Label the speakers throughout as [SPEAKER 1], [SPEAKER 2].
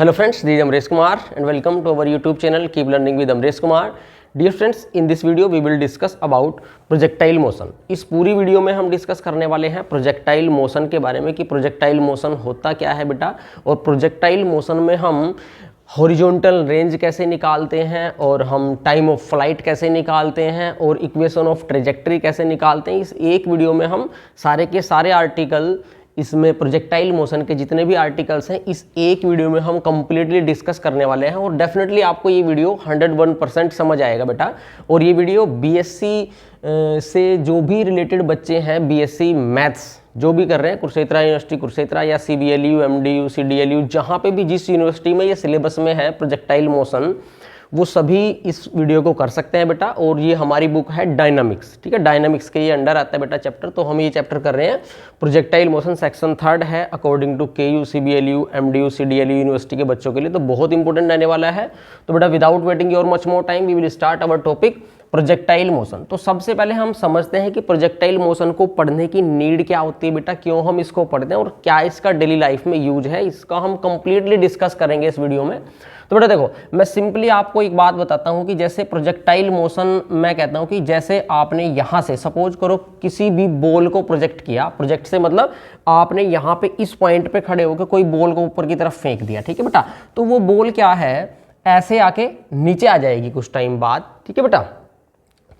[SPEAKER 1] Hello friends, this is Amresh Kumar and welcome to our YouTube channel Keep Learning with Amresh Kumar. Dear friends, in this video we will discuss about projectile motion. इस पूरी video में हम discuss करने वाले हैं projectile motion के बारे में कि प्रोजेक्टाइल मोशन होता क्या है बेटा, और प्रोजेक्टाइल मोशन में हम हॉरिजॉन्टल रेंज कैसे निकालते हैं और हम टाइम ऑफ फ्लाइट कैसे निकालते हैं और इक्वेशन ऑफ ट्रेजेक्टरी कैसे निकालते हैं। इस एक वीडियो में हम सारे के सारे आर्टिकल, इसमें प्रोजेक्टाइल मोशन के जितने भी आर्टिकल्स हैं, इस एक वीडियो में हम कंप्लीटली डिस्कस करने वाले हैं और डेफिनेटली आपको ये वीडियो 101% समझ आएगा बेटा। और ये वीडियो बीएससी से जो भी रिलेटेड बच्चे हैं, बीएससी मैथ्स जो भी कर रहे हैं, कुरुक्षेत्र यूनिवर्सिटी कुरुक्षेत्र या सीबीएलयू, एमडीयू, सीडीएलयू, जहाँ पे भी जिस यूनिवर्सिटी में ये सिलेबस में है प्रोजेक्टाइल मोशन, वो सभी इस वीडियो को कर सकते हैं बेटा। और ये हमारी बुक है डायनामिक्स, ठीक है, डायनामिक्स के ये अंडर आता है बेटा चैप्टर। तो हम ये चैप्टर कर रहे हैं प्रोजेक्टाइल मोशन, सेक्शन 3 है according to KU, CBLU, MDU, CDLU university के बच्चों के लिए, तो बहुत इंपॉर्टेंट रहने वाला है। तो बेटा without waiting your much more time we will start our topic projectile motion. तो सबसे पहले हम समझते हैं कि प्रोजेक्टाइल मोशन को पढ़ने की नीड क्या होती है बेटा, क्यों हम इसको पढ़ते हैं और क्या इसका डेली लाइफ में यूज है, इसका हम कंप्लीटली डिस्कस करेंगे इस वीडियो में। तो बेटा देखो, मैं सिंपली आपको एक बात बताता हूं कि जैसे प्रोजेक्टाइल मोशन, मैं कहता हूं कि जैसे आपने यहां से सपोज करो किसी भी बॉल को प्रोजेक्ट किया, प्रोजेक्ट से मतलब आपने यहां पे इस पॉइंट पे खड़े होकर कोई बॉल को ऊपर की तरफ फेंक दिया, ठीक है बेटा। तो वो बॉल क्या है, ऐसे आके नीचे आ जाएगी कुछ टाइम बाद, ठीक है बेटा।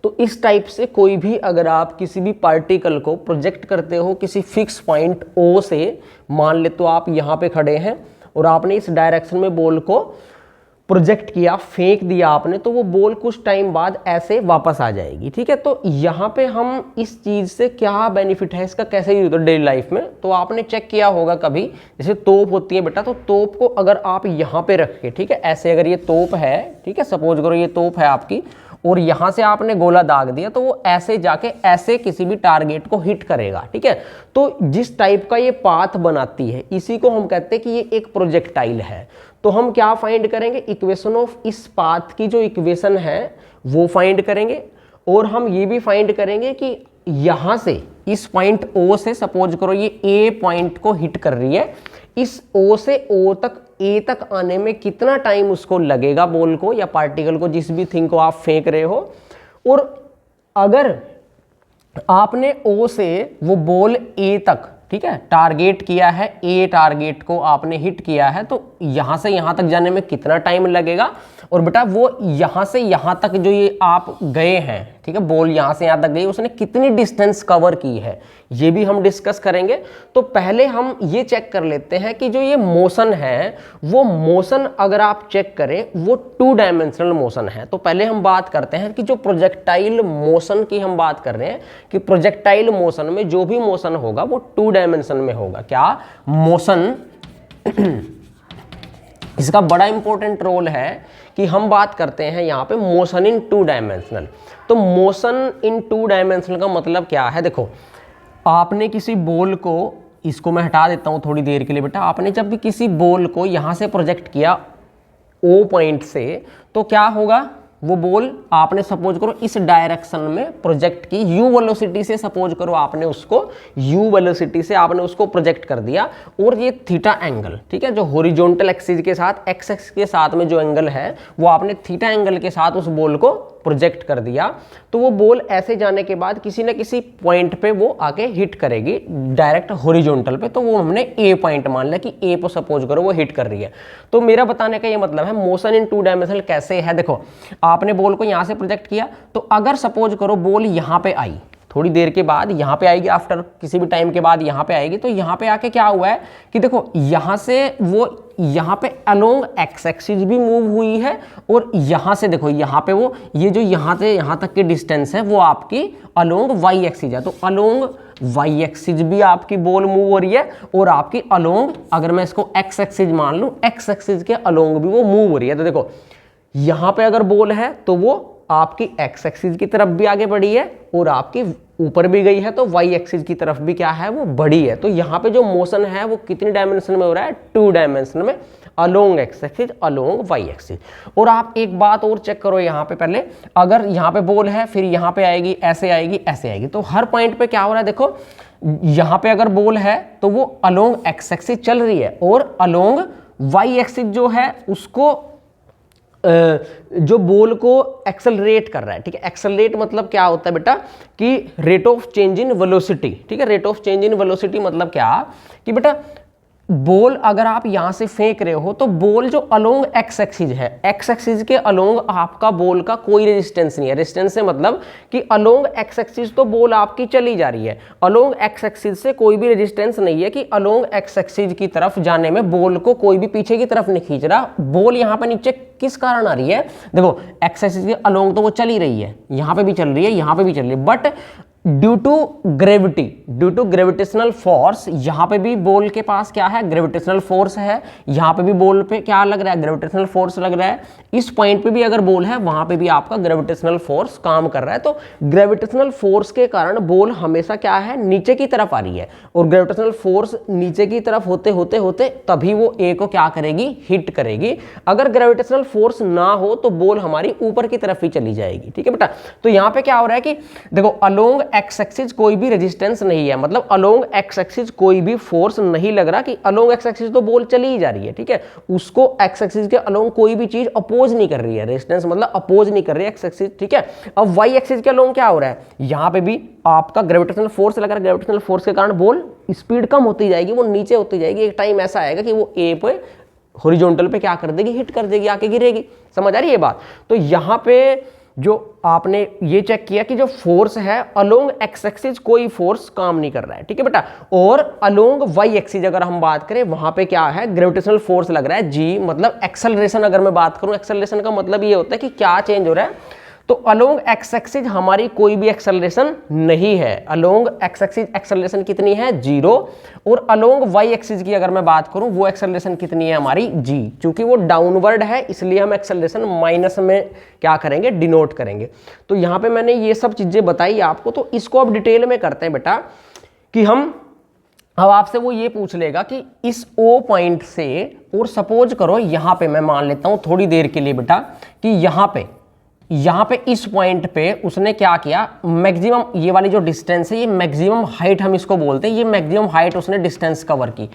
[SPEAKER 1] तो इस टाइप से कोई भी अगर आप किसी भी पार्टिकल को प्रोजेक्ट करते हो किसी फिक्स पॉइंट ओ से, मान ले तो आप यहाँ पे खड़े हैं और आपने इस डायरेक्शन में बॉल को प्रोजेक्ट किया, फेंक दिया आपने, तो वो बॉल कुछ टाइम बाद ऐसे वापस आ जाएगी, ठीक है। तो यहाँ पे हम इस चीज़ से क्या बेनिफिट है, इसका कैसे यूज होता है डेली लाइफ में, तो आपने चेक किया होगा कभी, जैसे तोप होती है बेटा, तो तोप को अगर आप यहाँ पे रख के, ठीक है, ऐसे अगर ये तोप है, ठीक है, सपोज करो ये तोप है आपकी और यहाँ से आपने गोला दाग दिया, तो वो ऐसे जाके ऐसे किसी भी टारगेट को हिट करेगा, ठीक है। तो जिस टाइप का ये पाथ बनाती है, इसी को हम कहते हैं कि ये एक प्रोजेक्टाइल है। तो हम क्या फाइंड करेंगे, इक्वेशन ऑफ इस पाथ की जो इक्वेशन है वो फाइंड करेंगे, और हम ये भी फाइंड करेंगे कि यहाँ से इस पॉइंट ओ से, सपोज करो ये ए पॉइंट को हिट कर रही है, इस ओ से ओ तक, ए तक आने में कितना टाइम उसको लगेगा, बॉल को या पार्टिकल को, जिस भी थिंग को आप फेंक रहे हो। और अगर आपने ओ से वो बॉल ए तक, ठीक है, टारगेट किया है, ए टारगेट को आपने हिट किया है, तो यहां से यहां तक जाने में कितना टाइम लगेगा, और बेटा वो यहां से यहां तक जो ये आप गए हैं, ठीक है, बॉल यहां से यहां तक गई, उसने कितनी डिस्टेंस कवर की है, ये भी हम डिस्कस करेंगे। तो पहले हम ये चेक कर लेते हैं कि जो ये मोशन है, वो मोशन अगर आप चेक करें वो 2 डायमेंशनल मोशन है। तो पहले हम बात करते हैं कि जो प्रोजेक्टाइल मोशन की हम बात कर रहे हैं कि प्रोजेक्टाइल मोशन में जो भी मोशन होगा वो 2 डायमेंशन में होगा। क्या मोशन इसका बड़ा इंपॉर्टेंट रोल है कि हम बात करते हैं यहाँ पे मोशन इन 2 डायमेंशनल। तो मोशन इन 2 डायमेंशनल का मतलब क्या है, देखो आपने किसी बॉल को, इसको मैं हटा देता हूँ थोड़ी देर के लिए बेटा, आपने जब भी किसी बॉल को यहाँ से प्रोजेक्ट किया ओ पॉइंट से, तो क्या होगा, वो बॉल आपने सपोज करो इस डायरेक्शन में प्रोजेक्ट की, यू वेलोसिटी से, सपोज करो आपने उसको यू वेलोसिटी से आपने उसको प्रोजेक्ट कर दिया, और ये थीटा एंगल, ठीक है, जो हॉरिजॉन्टल एक्सिस के साथ, एक्स एक्सिस के साथ में जो एंगल है, वो आपने थीटा एंगल के साथ उस बॉल को प्रोजेक्ट कर दिया। तो वो बॉल ऐसे जाने के बाद किसी न किसी पॉइंट पे वो आके हिट करेगी डायरेक्ट हॉरिजॉन्टल पे, तो वो हमने ए पॉइंट मान लिया कि ए पे सपोज करो वो हिट कर रही है। तो मेरा बताने का ये मतलब है मोशन इन 2 डायमेंशनल कैसे है। देखो आपने बॉल को यहाँ से प्रोजेक्ट किया, तो अगर सपोज करो बॉल यहाँ पे आई, थोड़ी देर के बाद यहाँ पे आएगी, आफ्टर किसी भी टाइम के बाद यहाँ पे आएगी, तो यहाँ पे आके क्या हुआ है कि देखो यहाँ से वो यहाँ पे अलोंग एक्स एक्सिस भी मूव हुई है, और यहाँ से देखो यहाँ पे वो ये जो यहाँ से यहाँ तक की डिस्टेंस है वो आपकी अलोंग वाई एक्सिस है। तो अलोंग वाई एक्सिस भी आपकी बॉल मूव हो रही है, और आपकी अलोंग, अगर मैं इसको एक्स एक्सिस मान लूँ, एक्स एक्सिस के अलोंग भी वो मूव हो रही है। तो देखो यहाँ पे अगर बॉल है तो वो आपकी एक्स एक्सिस की तरफ भी आगे बढ़ी है, और आपकी ऊपर भी गई है तो वाई एक्सिस की तरफ भी क्या है, वो बढ़ी है। तो यहाँ पे जो मोशन है वो कितनी डायमेंशन में हो रहा है, 2 डायमेंशन में, along x axis, along y axis. और आप एक बात और चेक करो यहाँ पे, पहले अगर यहाँ पे बॉल है, फिर यहाँ पे आएगी, ऐसे आएगी, ऐसे आएगी, तो हर पॉइंट पे क्या हो रहा है, देखो यहाँ पे अगर बॉल है तो वो अलोंग एक्स एक्सिस चल रही है, और अलोंग वाई एक्सिस जो है उसको जो बॉल को एक्सेलरेट कर रहा है, ठीक है। एक्सेलरेट मतलब क्या होता है बेटा कि rate of change in velocity, ठीक है। Rate of change in velocity मतलब क्या कि बेटा बॉल अगर आप यहां से फेंक रहे हो तो बॉल जो अलोंग एक्स एक्सिस है, एक्स एक्सिस के अलोंग आपका बॉल का कोई रेजिस्टेंस नहीं है। रेजिस्टेंस से मतलब कि अलोंग एक्स एक्सिस तो बॉल आपकी चली जा रही है, अलोंग एक्स एक्सिस से कोई भी रेजिस्टेंस नहीं है कि अलोंग एक्स एक्सिस की तरफ जाने में बॉल को कोई भी पीछे की तरफ नहीं खींच रहा। बॉल यहां पे नीचे किस कारण आ रही है, देखो एक्स एक्सिस के अलोंग तो वो चल ही रही है, यहां पे भी चल रही है, यहां पे भी चल रही है, but due to gravity, due to gravitational force, यहां पे भी बॉल के पास क्या है, ग्रेविटेशनल फोर्स है। यहां पे भी बॉल पे क्या लग रहा है, ग्रेविटेशनल फोर्स लग रहा है। इस पॉइंट पे भी अगर बॉल है वहां पे भी आपका ग्रेविटेशनल फोर्स काम कर रहा है। तो ग्रेविटेशनल फोर्स के कारण बॉल हमेशा क्या है, नीचे की तरफ आ रही है, और ग्रेविटेशनल फोर्स नीचे की तरफ होते होते होते तभी वो ए को क्या करेगी, हिट करेगी। अगर ग्रेविटेशनल फोर्स ना हो तो बॉल हमारी ऊपर की तरफ ही चली जाएगी, ठीक है बेटा। तो यहां पे क्या हो रहा है कि देखो अलोंग एक्स एक्सिस कोई भी रेजिस्टेंस नहीं है, मतलब अलोंग एक्स एक्सिस कोई भी फोर्स नहीं लग रहा कि अलोंग एक्स एक्सिस तो बॉल चली ही जा रही है, ठीक है। उसको एक्स एक्सिस के अलोंग कोई भी चीज अपोज नहीं कर रही है, रेजिस्टेंस मतलब अपोज नहीं कर रही है एक्स एक्सिस, ठीक है। अब वाई एक्सिस के अलोंग क्या हो रहा है, यहां पे भी आपका ग्रेविटेशनल फोर्स लग रहा है, ग्रेविटेशनल फोर्स के कारण बॉल स्पीड कम होती जाएगी, वो नीचे होती जाएगी। एक टाइम ऐसा आएगा कि वो ए पे हॉरिजॉन्टल पे क्या कर देगी, हिट कर देगी, आके गिरेगी। समझ आ रही है बात। तो यहां पे जो आपने ये चेक किया कि जो फोर्स है अलोंग एक्स एक्सिस कोई फोर्स काम नहीं कर रहा है, ठीक है बेटा। और अलोंग वाई एक्सिस अगर हम बात करें वहां पे क्या है, ग्रेविटेशनल फोर्स लग रहा है जी, मतलब एक्सेलरेशन। अगर मैं बात करूं एक्सेलरेशन का मतलब ये होता है कि क्या चेंज हो रहा है, तो अलोंग एक्स एक्सिस हमारी कोई भी एक्सेलरेशन नहीं है। अलोंग एक्स एक्सिस एक्सेलरेशन कितनी है, 0। और अलोंग वाई एक्सिस की अगर मैं बात करूं वो एक्सेलरेशन कितनी है हमारी, g। क्योंकि वो डाउनवर्ड है इसलिए हम एक्सेलरेशन माइनस में क्या करेंगे, डिनोट करेंगे। तो यहां पे मैंने ये सब चीजें बताई आपको। तो इसको अब डिटेल में करते हैं बेटा कि हम अब आपसे वो ये पूछ लेगा कि इस O पॉइंट से, और सपोज करो यहां पे मैं मान लेता हूं थोड़ी देर के लिए बेटा कि यहां पे इस पॉइंट पे उसने क्या किया, मैक्सिमम ये वाली जो डिस्टेंस है ये मैक्सिमम हाइट हम इसको बोलते हैं, ये मैक्सिमम हाइट उसने डिस्टेंस कवर की।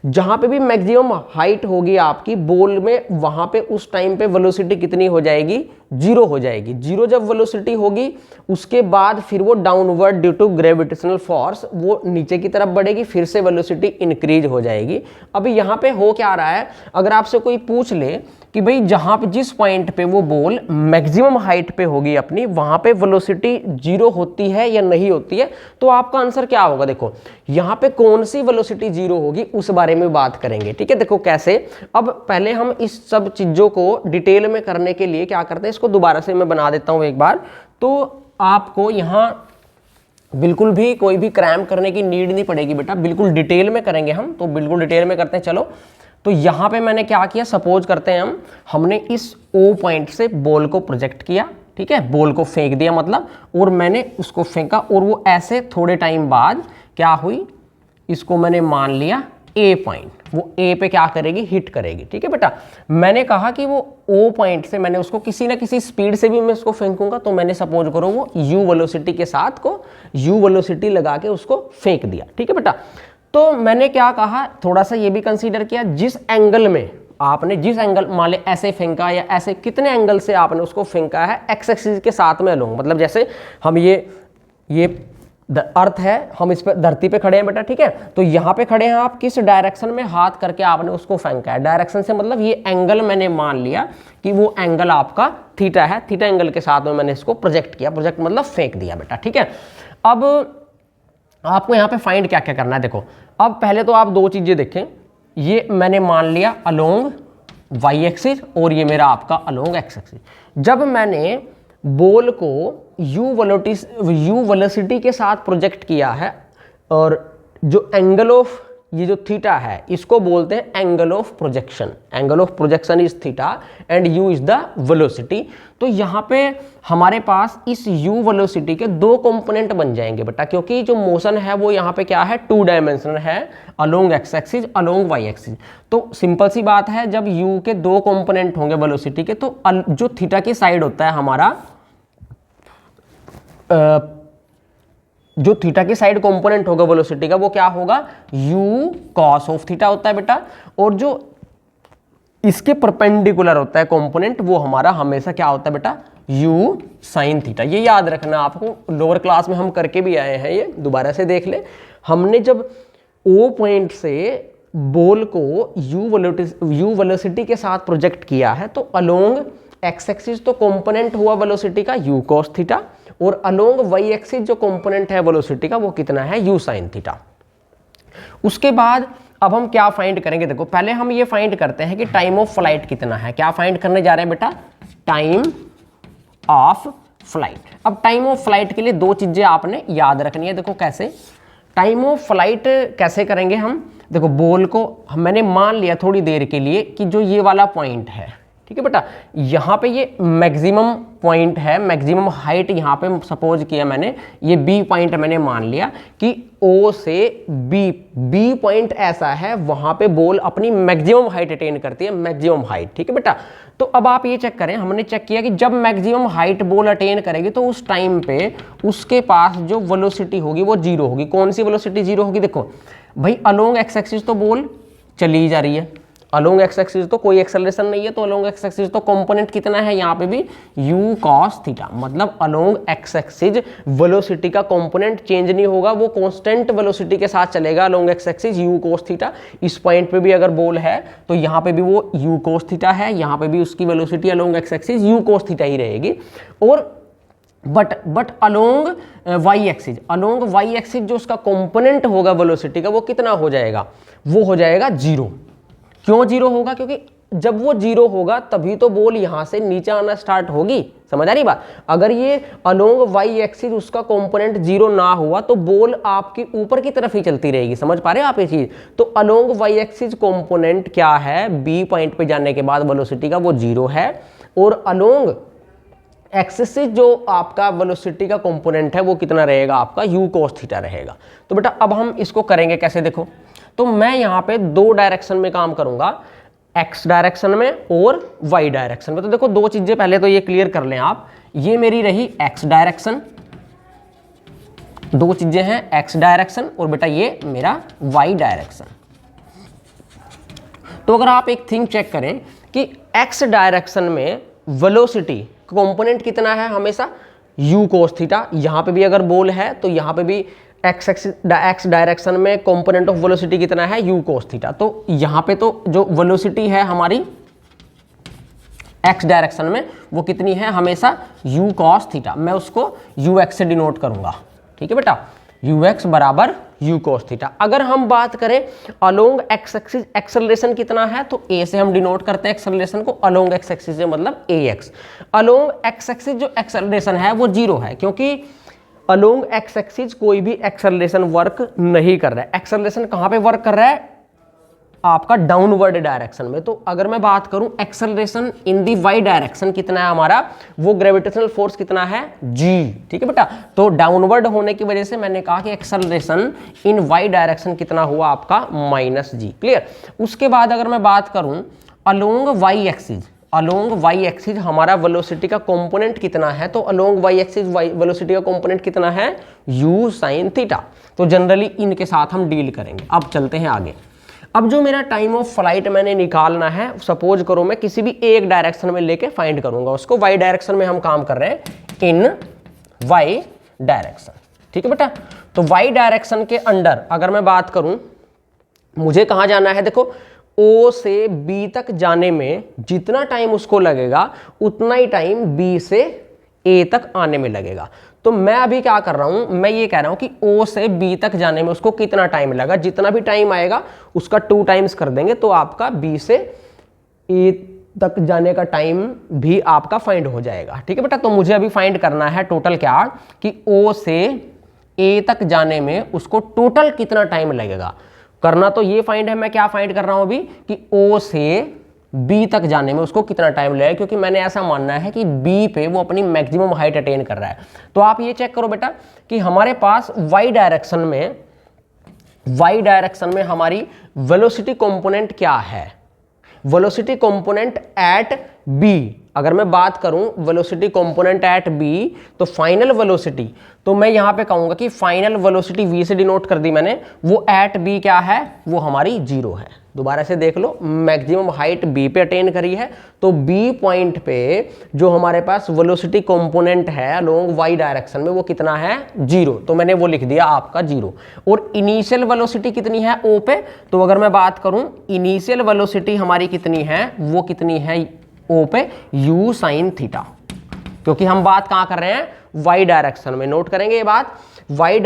[SPEAKER 1] जहां पे भी मैक्सिमम हाइट होगी आपकी बॉल में, वहां पे उस टाइम पे वेलोसिटी कितनी हो जाएगी, 0 हो जाएगी। 0 जब वेलोसिटी होगी उसके बाद फिर वो downward due to gravitational force वो नीचे की तरफ बढ़ेगी, फिर से वेलोसिटी इंक्रीज हो जाएगी। अभी यहाँ पे हो क्या रहा है, अगर आपसे कोई पूछ ले कि भाई जहां पे जिस पॉइंट पे वो बॉल मैक्सिमम हाइट पे होगी अपनी, वहां पे वेलोसिटी 0 होती है या नहीं होती है, तो आपका आंसर क्या होगा। देखो यहां पे कौन सी वेलोसिटी 0 होगी उस बारे में बात करेंगे, ठीक है। देखो कैसे, अब पहले हम इस सब चीजों को डिटेल में करने के लिए क्या करते हैं, इसको दोबारा से मैं बना देता हूं एक बार। तो आपको यहां बिल्कुल भी कोई भी क्रैम करने की नीड नहीं पड़ेगी बेटा, बिल्कुल डिटेल में करेंगे हम। तो बिल्कुल डिटेल में करते हैं, चलो। तो यहां पे मैंने क्या किया, सपोज करते हैं हमने इस O पॉइंट से बॉल को प्रोजेक्ट किया, ठीक है, बॉल को फेंक दिया मतलब, और मैंने उसको फेंका और वो ऐसे थोड़े टाइम बाद क्या हुई, इसको मैंने मान लिया A पॉइंट, वो A पे क्या करेगी, हिट करेगी, ठीक है बेटा। मैंने कहा कि वो O पॉइंट से मैंने उसको किसी ना किसी स्पीड से भी मैं उसको फेंकूंगा, तो मैंने सपोज करो वो U वेलोसिटी के साथ को U वेलोसिटी लगा के उसको फेंक दिया, ठीक है बेटा। तो मैंने क्या कहा, थोड़ा सा ये भी कंसीडर किया, जिस एंगल में आपने, जिस एंगल मान ले ऐसे फेंका या ऐसे, कितने एंगल से आपने उसको फेंका है एक्स एक्सिस के साथ में लूंगा, मतलब जैसे हम ये अर्थ है, हम इस पे धरती पे खड़े हैं बेटा, ठीक है। तो यहाँ पे खड़े हैं आप, किस डायरेक्शन में हाथ करके आपने उसको फेंका है, डायरेक्शन से मतलब ये एंगल मैंने मान लिया कि वो एंगल आपका थीटा है, थीटा एंगल के साथ में मैंने इसको प्रोजेक्ट किया, प्रोजेक्ट मतलब फेंक दिया बेटा, ठीक है। अब आपको यहाँ पे फाइंड क्या क्या करना है, देखो अब पहले तो आप दो चीजें देखें, ये मैंने मान लिया अलोंग वाई एक्सिस और ये मेरा आपका अलोंग एक्स एक्सिस। जब मैंने बॉल को यू वेलोसिटी के साथ प्रोजेक्ट किया है, और जो एंगल ऑफ ये जो थीटा है इसको बोलते हैं angle of projection, angle of projection is theta and you is the velocity. तो यहाँ पे हमारे पास इस u वेलोसिटी के दो कंपोनेंट बन जाएंगे बेटा, क्योंकि जो मोशन है वो यहाँ पे क्या है, 2 डायमेंशनल है, along x axis along y axis. तो सिंपल सी बात है, जब u के दो कंपोनेंट होंगे वेलोसिटी के, तो जो थीटा की साइड होता है हमारा, जो थीटा की साइड कंपोनेंट होगा वेलोसिटी का, वो क्या होगा, u cos ऑफ थीटा होता है बेटा। और जो इसके परपेंडिकुलर होता है कंपोनेंट, वो हमारा हमेशा क्या होता है बेटा, u साइन थीटा। ये याद रखना आपको, लोअर क्लास में हम करके भी आए हैं, ये दोबारा से देख ले। हमने जब O पॉइंट से बॉल को u वेलोसिटी के साथ प्रोजेक्ट किया है तो अलोंग x एक्सिस तो कंपोनेंट हुआ वेलोसिटी का u cos थीटा, और अलोंग y एक्सिस जो कंपोनेंट है वेलोसिटी का वो कितना है, u साइन थीटा। उसके बाद अब हम क्या फाइंड करेंगे, देखो पहले हम ये फाइंड करते हैं कि टाइम ऑफ फ्लाइट कितना है। क्या फाइंड करने जा रहे हैं बेटा, टाइम ऑफ फ्लाइट। अब टाइम ऑफ फ्लाइट के लिए दो चीजें आपने याद रखनी है। देखो कैसे टाइम ऑफ फ्लाइट कैसे करेंगे हम, देखो बॉल को मैंने मान लिया थोड़ी देर के लिए कि जो ये वाला पॉइंट है, ठीक है बेटा, यहाँ पे ये मैक्सिमम पॉइंट है, मैक्सिमम हाइट यहाँ पे सपोज किया मैंने, ये बी पॉइंट मैंने मान लिया कि ओ से बी पॉइंट ऐसा है, वहाँ पे बॉल अपनी मैक्सिमम हाइट अटेन करती है, मैक्सिमम हाइट, ठीक है बेटा। तो अब आप ये चेक करें, हमने चेक किया कि जब मैक्सिमम हाइट बॉल अटेन करेगी तो उस टाइम पे उसके पास जो वेलोसिटी होगी वो जीरो होगी। कौन सी वेलोसिटी जीरो होगी, देखो भाई अलोंग एक्स एक्सिस तो बॉल चली जा रही है, अलोंग एक्स एक्सिस तो कोई एक्सेलरेशन नहीं है, तो अलोंग एक्स एक्सिस तो कंपोनेंट कितना है यहाँ पे भी u cos थीटा, मतलब अलोंग एक्स एक्सिस वेलोसिटी का कंपोनेंट चेंज नहीं होगा, वो कांस्टेंट वेलोसिटी के साथ चलेगा along x axis u cos theta. इस पॉइंट पे भी अगर बॉल है तो यहाँ पे भी वो u cos थीटा है, यहाँ पे भी उसकी velocity along x axis u cos theta ही रहेगी। और but along y axis, along y axis जो उसका कंपोनेंट होगा वेलोसिटी का वो कितना हो जाएगा, वो हो जाएगा जीरो। क्यों जीरो होगा, क्योंकि जब वो जीरो होगा तभी तो बॉल यहां से नीचे आना स्टार्ट होगी। समझ आ रही बात, अगर ये अलोंग y एक्सिस उसका कंपोनेंट जीरो ना हुआ तो बॉल आपकी ऊपर की तरफ ही चलती रहेगी। समझ पा रहे हो आप ये चीज, तो अलोंग y एक्सिस कंपोनेंट क्या है, बी पॉइंट पे जाने के बाद वेलोसिटी का वो जीरो है, और अलोंग एक्सिस जो आपका वेलोसिटी का कंपोनेंट है वो कितना रहेगा, आपका u cos थीटा रहेगा। तो बेटा अब हम इसको करेंगे कैसे, देखो तो मैं यहाँ पे दो डायरेक्शन में काम करूंगा, x डायरेक्शन में और y डायरेक्शन में। तो देखो दो चीजें पहले तो ये क्लियर कर लें आप, ये मेरी रही x डायरेक्शन, दो चीजें हैं x डायरेक्शन और बेटा ये मेरा y डायरेक्शन। तो अगर आप एक थिंग चेक करें कि x डायरेक्शन में वेलोसिटी कंपोनेंट कितना है, हमेशा u cos थीटा। यहाँ पे भी अगर बॉल है तो यहाँ पे भी x डायरेक्शन में कंपोनेंट ऑफ वेलोसिटी कितना है, u cos थीटा। तो यहाँ पे तो जो वेलोसिटी है हमारी x डायरेक्शन में वो कितनी है, हमेशा u cos थीटा। मैं उसको ux से डिनोट करूंगा, ठीक है बेटा, ux बराबर u cos थीटा। अगर हम बात करें अलोंग x एक्सिस एक्सेलरेशन कितना है, तो a से हम डिनोट करते हैं एक्सेलरेशन को, अलोंग x एक्सिस से मतलब ax। अलोंग x एक्सिस जो एक्सेलरेशन है वो जीरो है, क्योंकि अलोंग x एक्सिस कोई भी एक्सेलरेशन वर्क नहीं कर रहा है। एक्सेलरेशन कहाँ पे वर्क कर रहा है, आपका डाउनवर्ड डायरेक्शन में। तो अगर मैं बात करूं acceleration in the y direction कितना है हमारा, वो ग्रेविटेशनल फोर्स कितना है, g, ठीक है बेटा। तो डाउनवर्ड होने की वजह से मैंने कहा कि एक्सेलरेशन इन y डायरेक्शन कितना हुआ आपका, -g, क्लियर। उसके बाद अगर मैं बात करूं along y axis, along y axis हमारा वेलोसिटी का कंपोनेंट कितना है, तो अलोंग y एक्सिस वेलोसिटी का कंपोनेंट कितना है, u sin थीटा। तो जनरली इनके साथ हम डील करेंगे। अब चलते हैं आगे। अब जो मेरा टाइम ऑफ फ्लाइट मैंने निकालना है, सपोज करो मैं किसी भी एक डायरेक्शन में लेके फाइंड करूंगा उसको, y डायरेक्शन में हम काम कर रहे हैं, इन y डायरेक्शन, ठीक है बेटा। तो y डायरेक्शन के अंडर अगर मैं बात करूं, मुझे कहां जाना है, देखो O से B तक जाने में जितना टाइम उसको लगेगा उतना ही टाइम B से A तक आने में लगेगा। तो मैं अभी क्या कर रहा हूं, मैं ये कह रहा हूं कि O से B तक जाने में उसको कितना टाइम लगा, जितना भी टाइम आएगा उसका 2 टाइम्स कर देंगे, तो आपका B से A तक जाने का टाइम भी आपका फाइंड हो जाएगा, ठीक है बेटा। तो मुझे अभी फाइंड करना है टोटल क्या, कि O से A तक जाने में उसको टोटल कितना टाइम लगेगा। करना तो ये फाइंड है, मैं क्या फाइंड कर रहा हूं अभी, कि O से B तक जाने में उसको कितना टाइम लगेगा, क्योंकि मैंने ऐसा मानना है कि B पे वो अपनी मैक्सिमम हाइट अटेन कर रहा है। तो आप ये चेक करो बेटा कि हमारे पास y डायरेक्शन में हमारी वेलोसिटी कंपोनेंट क्या है, वेलोसिटी कंपोनेंट एट B। अगर मैं बात करूं वेलोसिटी कंपोनेंट एट B, तो फाइनल वेलोसिटी, तो मैं यहां पे कहूंगा कि फाइनल वेलोसिटी V से डिनोट कर दी मैंने, वो एट B क्या है, वो हमारी जीरो है। दोबारा से देख लो, मैक्सिमम हाइट बी पे अटेन करी है, तो बी पॉइंट पे जो हमारे पास वेलोसिटी कंपोनेंट है अलोंग वाई डायरेक्शन में वो कितना है 0, तो मैंने वो लिख दिया आपका 0। और इनिशियल वेलोसिटी कितनी है ओ पे, तो अगर मैं बात करूं इनिशियल वेलोसिटी हमारी कितनी है, वो कितनी है ओ पे u साइन थीटा, क्योंकि हम बात कहां कर रहे हैं वाई डायरेक्शन में। नोट करेंगे ये बात, वाई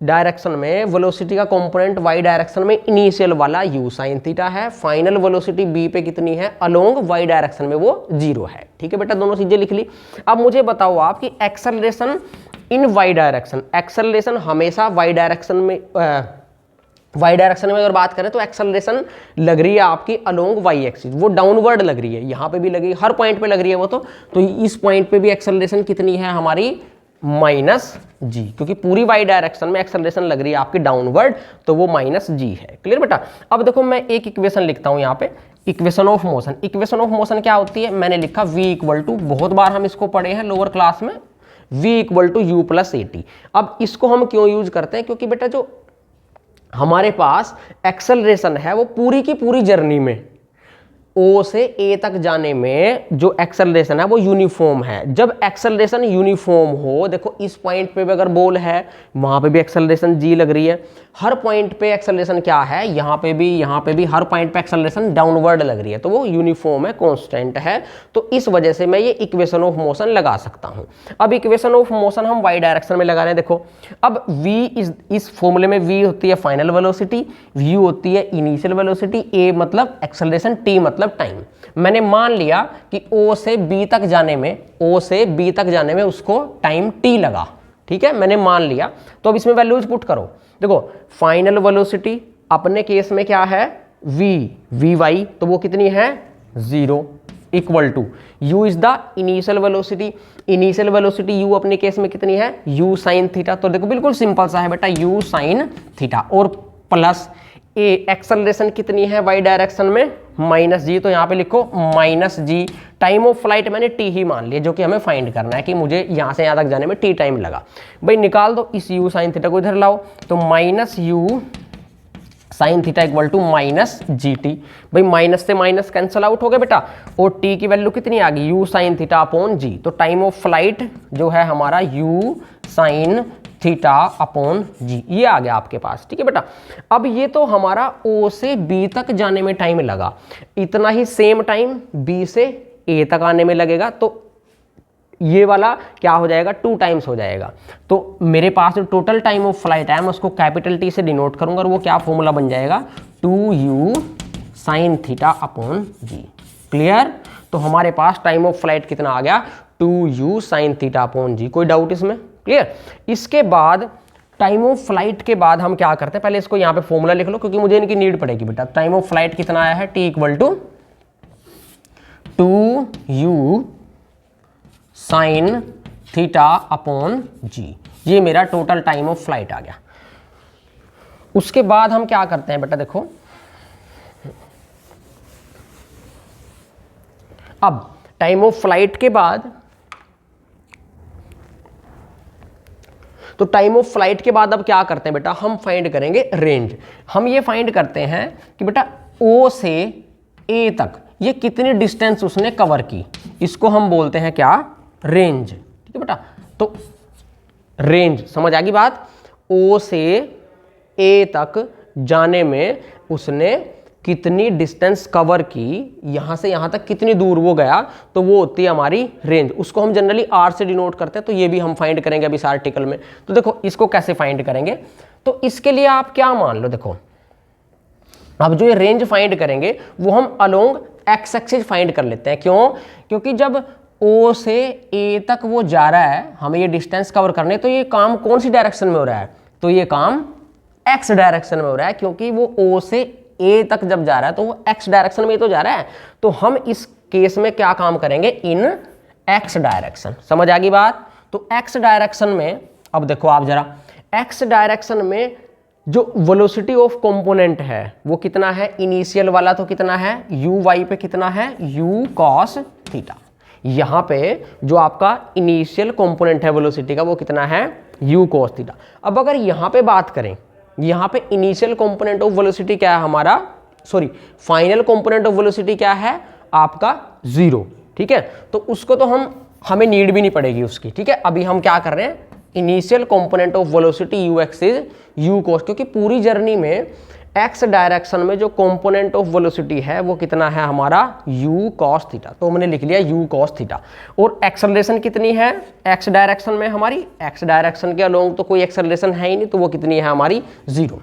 [SPEAKER 1] डायरेक्शन में वेलोसिटी का कंपोनेंट वाई डायरेक्शन में इनिशियल वाला u साइन थीटा है, फाइनल वेलोसिटी b पे कितनी है अलोंग वाई डायरेक्शन में वो 0 है। ठीक है बेटा, दोनों चीजें लिख ली। अब मुझे बताओ आप कि acceleration in y direction, acceleration हमेशा वाई डायरेक्शन में अगर बात करें तो एक्सेलरेशन लग रही है आपकी अलोंग वाई एक्सिस, वो डाउनवर्ड लग रही है, यहाँ पे भी लगी, हर पॉइंट पे लग रही है वो, तो इस पॉइंट पे भी एक्सेलरेशन कितनी है हमारी -g, क्योंकि पूरी वाई डायरेक्शन में एक्सेलरेशन लग रही है आपकी डाउनवर्ड, तो वो -g है। क्लियर बेटा। अब देखो मैं एक इक्वेशन लिखता हूँ यहाँ पे, equation of motion. Equation of motion क्या होती है, मैंने लिखा v इक्वल टू, बहुत बार हम इसको पढ़े हैं लोअर क्लास में, v equal to u plus at। अब इसको हम क्यों यूज करते हैं, क्योंकि बेटा जो हमारे पास एक्सेलरेशन है वो पूरी की पूरी जर्नी में O से A तक जाने में जो एक्सेलरेशन है वो यूनिफॉर्म है। जब एक्सेलरेशन यूनिफॉर्म हो, देखो इस पॉइंट पे भी अगर बॉल है वहां पे भी एक्सेलरेशन g लग रही है, हर पॉइंट पे एक्सेलरेशन क्या है, यहाँ पे भी हर पॉइंट पे एक्सेलरेशन डाउनवर्ड लग रही है, तो वो यूनिफॉर्म है, कांस्टेंट है। तो इस वजह से मैं ये इक्वेशन ऑफ मोशन लगा सकता हूँ। अब इक्वेशन ऑफ मोशन हम वाई डायरेक्शन में लगा रहे हैं। देखो अब v इस फॉर्मूले में v होती है फाइनल वेलोसिटी, u होती है इनिशियल वेलोसिटी, a मतलब एक्सेलरेशन, t मतलब टाइम। मैंने मान लिया कि O से B तक जाने में उसको टाइम t लगा। ठीक है, मैंने मान लिया। तो अब इसमें वैल्यूज पुट करो। देखो फाइनल वेलोसिटी अपने केस में क्या है vy, तो वो कितनी है 0, equal to u is the initial velocity, initial velocity u अपने केस में कितनी है u साइन थीटा। तो देखो बिल्कुल सिंपल सा है बेटा, u साइन थीटा, और प्लस ए एक्सेलरेशन कितनी है वाई डायरेक्शन में -g, तो यहाँ पे लिखो -g। टाइम ऑफ फ्लाइट मैंने t ही मान लिया, जो कि हमें फाइंड करना है कि मुझे यहाँ से यहाँ तक जाने में t टाइम लगा। भाई निकाल दो इस u साइन थीटा को, इधर लाओ, तो -u sine theta equal to -gt। भाई माइनस से माइनस कैंसल आउट हो गया बेटा, और t की वैल्यू कितनी आ गई u sine theta upon g। तो टाइम ऑफ फ्लाइट जो है हमारा u sine theta upon g, ये आ गया आपके पास। ठीक है बेटा। अब ये तो हमारा O से B तक जाने में टाइम लगा, इतना ही सेम टाइम B से A तक आने में लगेगा, तो ये वाला क्या हो जाएगा 2 टाइम्स हो जाएगा। तो मेरे पास जो टोटल टाइम ऑफ फ्लाइट है मैं उसको कैपिटल T से डिनोट करूंगा, और वो क्या फॉर्मूला बन जाएगा 2u साइन थीटा अपॉन जी। क्लियर। तो हमारे पास टाइम ऑफ फ्लाइट कितना आ गया 2u साइन थीटा अपॉन जी। कोई डाउट इसमें। क्लियर। इसके बाद टाइम ऑफ फ्लाइट के बाद हम क्या करते हैं, पहले इसको यहाँ पे फॉर्मूला लिख लो क्योंकि मुझे इनकी नीड पड़ेगी बेटा। टाइम ऑफ फ्लाइट कितना आया है t equal to 2u sine theta upon g, ये मेरा टोटल टाइम ऑफ फ्लाइट आ गया। उसके बाद हम क्या करते हैं बेटा, देखो अब टाइम ऑफ फ्लाइट के बाद, तो टाइम ऑफ फ्लाइट के बाद अब क्या करते हैं बेटा, हम फाइंड करेंगे रेंज। हम ये फाइंड करते हैं कि बेटा O से A तक ये कितनी डिस्टेंस उसने कवर की, इसको हम बोलते हैं क्या रेंज। ठीक है बेटा। तो रेंज समझ आ गई बात। O से A तक जाने में उसने कितनी डिस्टेंस कवर की, यहां से यहां तक कितनी दूर वो गया, तो वो होती है हमारी रेंज। उसको हम जनरली r से डिनोट करते हैं, तो ये भी हम फाइंड करेंगे अभी इस आर्टिकल में। तो देखो इसको कैसे फाइंड करेंगे, तो इसके लिए आप क्या मान लो, देखो अब जो ये रेंज फाइंड करेंगे वो हम अलोंग एक्स एक्सिस फाइंड कर लेते हैं। क्यों? क्योंकि जब O से A तक वो जा रहा है, हमें ये डिस्टेंस कवर करने, तो ये काम कौन सी डायरेक्शन में हो रहा है, तो ये काम x डायरेक्शन में हो रहा है, क्योंकि वो O से A तक जब जा रहा है तो वो x डायरेक्शन में तो जा रहा है। तो हम इस केस में क्या काम करेंगे, इन x डायरेक्शन। समझ आ गई बात। तो x डायरेक्शन में अब देखो आप जरा, x डायरेक्शन में जो वेलोसिटी ऑफ कंपोनेंट है वो कितना है, इनिशियल वाला तो कितना है uy पे कितना है u cos थीटा। यहाँ पे जो आपका इनिशियल कंपोनेंट है वेलोसिटी का वो कितना है u cos थीटा। अब अगर यहाँ पे बात करें यहाँ पे इनिशियल कंपोनेंट ऑफ वेलोसिटी क्या है हमारा, sorry final component of velocity क्या है आपका 0, ठीक है। तो उसको तो हमें नीड भी नहीं पड़ेगी उसकी, ठीक है। अभी हम क्या कर रहे हैं, initial component of velocity you x is you cos, क्योंकि पूरी जर्नी में एक्स डायरेक्शन में जो कंपोनेंट ऑफ वेलोसिटी है वो कितना है हमारा u cos थीटा, तो हमने लिख लिया u cos थीटा। और एक्सेलरेशन कितनी है x डायरेक्शन में हमारी, x डायरेक्शन के अलोंग तो कोई एक्सेलरेशन है ही नहीं, तो वो कितनी है हमारी 0।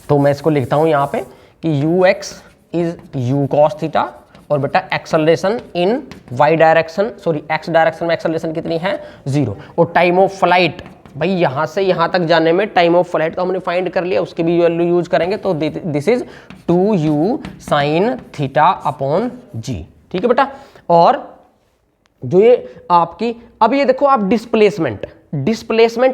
[SPEAKER 1] तो मैं इसको लिखता हूं यहाँ पे कि ux is u cos theta, और बेटा acceleration in y direction, sorry x direction में एक्सेलरेशन कितनी है 0। और टाइम ऑफ फ्लाइट, भाई यहाँ से यहाँ तक जाने में टाइम ऑफ फ्लाइट तो हमने फाइंड कर लिया, उसकी भी वैल्यू यूज करेंगे, तो this is 2u sin theta upon g, ठीक है बेटा। और जो ये आपकी, अब ये देखो आप डिस्प्लेसमेंट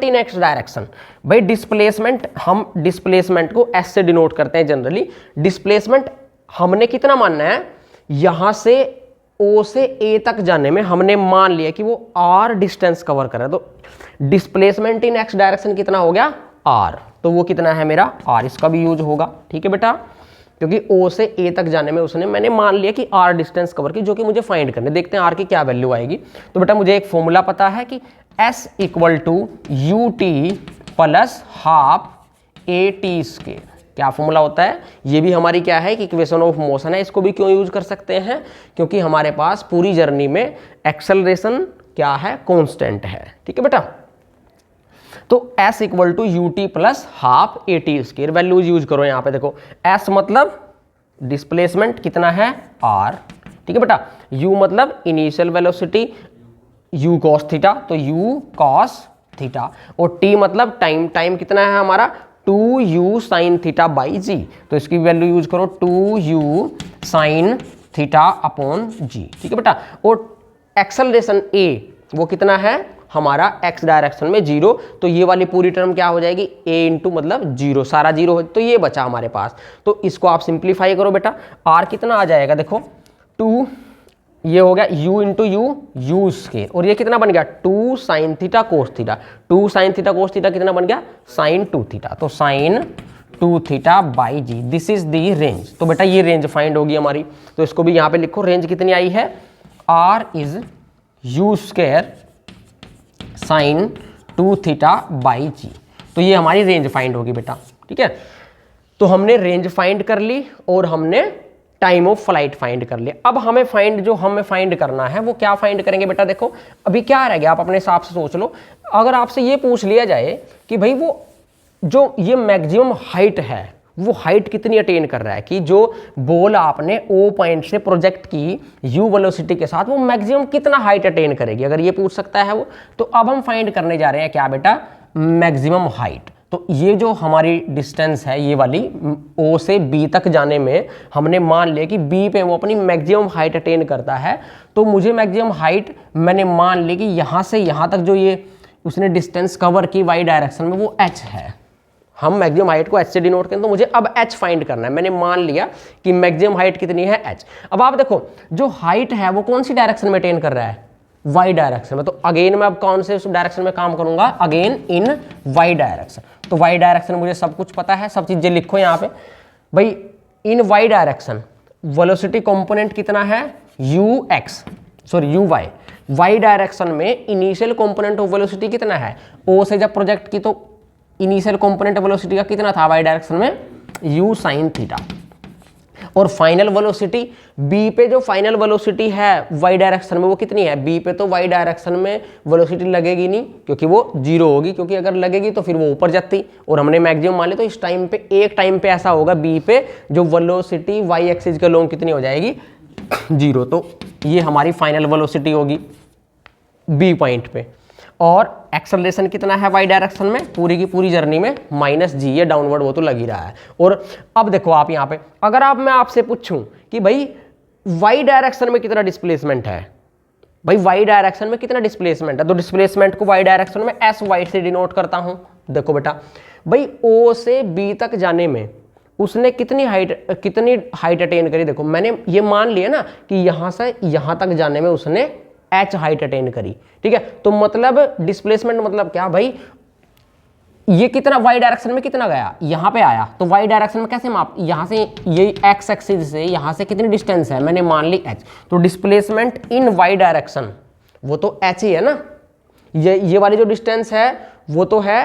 [SPEAKER 1] इन x डायरेक्शन, भाई डिस्प्लेसमेंट, हम डिस्प्लेसमेंट को s से डिनोट करते हैं जनरली। डिस्प्लेसमेंट हमने कितना मानना है, यहां से O से A तक जाने में हमने मान लिया कि वो r डिस्टेंस कवर कर रहा है, तो डिस्प्लेसमेंट इन x डायरेक्शन कितना हो गया r, तो वो कितना है मेरा r, इसका भी यूज होगा, ठीक है बेटा। क्योंकि O से A तक जाने में मैंने मान लिया कि r डिस्टेंस कवर की, जो कि मुझे फाइंड करने, देखते हैं r की क्या वैल्यू आएगी। तो बेटा मुझे एक फॉर्मूला पता है कि s equal to u t plus half a t square, क्या फॉर्मूला होता है, ये भी हमारी क्या है कि इक्वेशन ऑफ मोशन है। इसको भी क्यों यूज कर सकते हैं, क्योंकि हमारे पास पूरी जर्नी में एक्सेलरेशन क्या है, कांस्टेंट है, ठीक है बेटा। तो s equal to u t plus half a t square, values use करो यहाँ पे, देखो s मतलब डिस्प्लेसमेंट कितना है r, ठीक है बेटा। u मतलब initial velocity u cos theta, तो u cos थीटा, और t मतलब टाइम कितना है हमारा 2u sin theta by g, तो इसकी वैल्यू यूज करो 2u sin थीटा अपॉन जी, ठीक है बेटा। और एक्सेलरेशन a वो कितना है हमारा x डायरेक्शन में 0, तो ये वाली पूरी टर्म क्या हो जाएगी a इंटू मतलब 0, सारा 0 हो, तो ये बचा हमारे पास। तो इसको आप सिंप्लीफाई करो बेटा, r कितना आ जाएगा, देखो 2, ये हो गया u इंटू यू स्क्वायर, और ये कितना बन गया 2 sin theta cos theta, 2 sin theta cos theta कितना बन गया sin 2 थीटा, तो sin 2 theta by g, this is the range. तो बेटा ये रेंज फाइंड होगी हमारी, तो इसको भी यहाँ पे लिखो, रेंज कितनी आई है r is u square sin 2 theta by g, तो ये हमारी रेंज फाइंड होगी बेटा, ठीक है। तो हमने रेंज फाइंड कर ली और हमने टाइम ऑफ फ्लाइट फाइंड कर लिया। अब हमें फाइंड करना है, वो क्या फाइंड करेंगे बेटा, देखो अभी क्या रह गया, आप अपने हिसाब से सोच लो। अगर आपसे ये पूछ लिया जाए कि भाई वो जो ये मैक्सिमम हाइट है वो हाइट कितनी अटेन कर रहा है, कि जो बॉल आपने O पॉइंट से प्रोजेक्ट की U वेलोसिटी के साथ वो मैक्सिमम कितना हाइट अटेन करेगी, अगर ये पूछ सकता है वो, तो अब हम फाइंड करने जा रहे हैं क्या बेटा, मैक्सिमम हाइट। तो ये जो हमारी डिस्टेंस है ये वाली O से B तक जाने में हमने मान लिया कि B पे वो अपनी मैक्सिमम हाइट अटेन करता है, तो मुझे मैक्सिमम हाइट मैंने मान ली कि यहाँ से यहाँ तक जो ये उसने डिस्टेंस कवर की y डायरेक्शन में वो h है। हम मैक्सिमम हाइट को h से डिनोट करें, तो मुझे अब h फाइंड करना है। मैंने मान लिया कि मैक्सिमम हाइट कितनी है h। अब आप देखो जो हाइट है वो कौन सी डायरेक्शन में अटेन कर रहा है, y डायरेक्शन में, तो अगेन मैं अब कौन से डायरेक्शन में काम करूंगा, अगेन इन y डायरेक्शन। तो y डायरेक्शन मुझे सब कुछ पता है, सब चीजें लिखो यहाँ पे भाई। इन y डायरेक्शन वेलोसिटी कंपोनेंट कितना है uy, y डायरेक्शन में इनिशियल कंपोनेंट ऑफ वेलोसिटी कितना है, O से जब प्रोजेक्ट की तो इनिशियल कंपोनेंट वेलोसिटी का कितना था y डायरेक्शन में u sin थीटा, और फाइनल वेलोसिटी b पे जो फाइनल वेलोसिटी है y डायरेक्शन में वो कितनी है, b पे तो y डायरेक्शन में वेलोसिटी लगेगी नहीं क्योंकि वो 0 होगी, क्योंकि अगर लगेगी तो फिर वो ऊपर जाती, और हमने मैक्सिमम मान लिया। तो इस टाइम पे एक टाइम पे ऐसा होगा b पे जो वेलोसिटी y एक्सिस के लोंग कितनी हो जाएगी 0, तो ये हमारी फाइनल वेलोसिटी होगी b पॉइंट पे। और एक्सेलरेशन कितना है y डायरेक्शन में पूरी की पूरी जर्नी में -g, ये डाउनवर्ड वो तो लग ही रहा है। और अब देखो आप यहाँ पे, अगर मैं आपसे पूछूं कि भाई y डायरेक्शन में कितना डिस्प्लेसमेंट है, भाई y डायरेक्शन में कितना डिस्प्लेसमेंट है, तो डिस्प्लेसमेंट को y डायरेक्शन में sy से डिनोट करता हूं। देखो बेटा भाई O से B तक जाने में उसने कितनी हाइट अटेन करी, देखो मैंने ये मान लिया ना कि यहां से यहां तक जाने में उसने h हाइट अटेन करी, ठीक है। तो मतलब डिस्प्लेसमेंट मतलब क्या भाई, ये कितना वाई डायरेक्शन में कितना गया, यहाँ पे आया, तो वाई डायरेक्शन में कैसे माप, यहाँ से ये एक्स एक्सिस से यहाँ से कितनी डिस्टेंस है, मैंने मान ली h, तो डिस्प्लेसमेंट इन वाई डायरेक्शन वो तो h ही है ना, ये वाली जो डिस्टेंस है वो तो है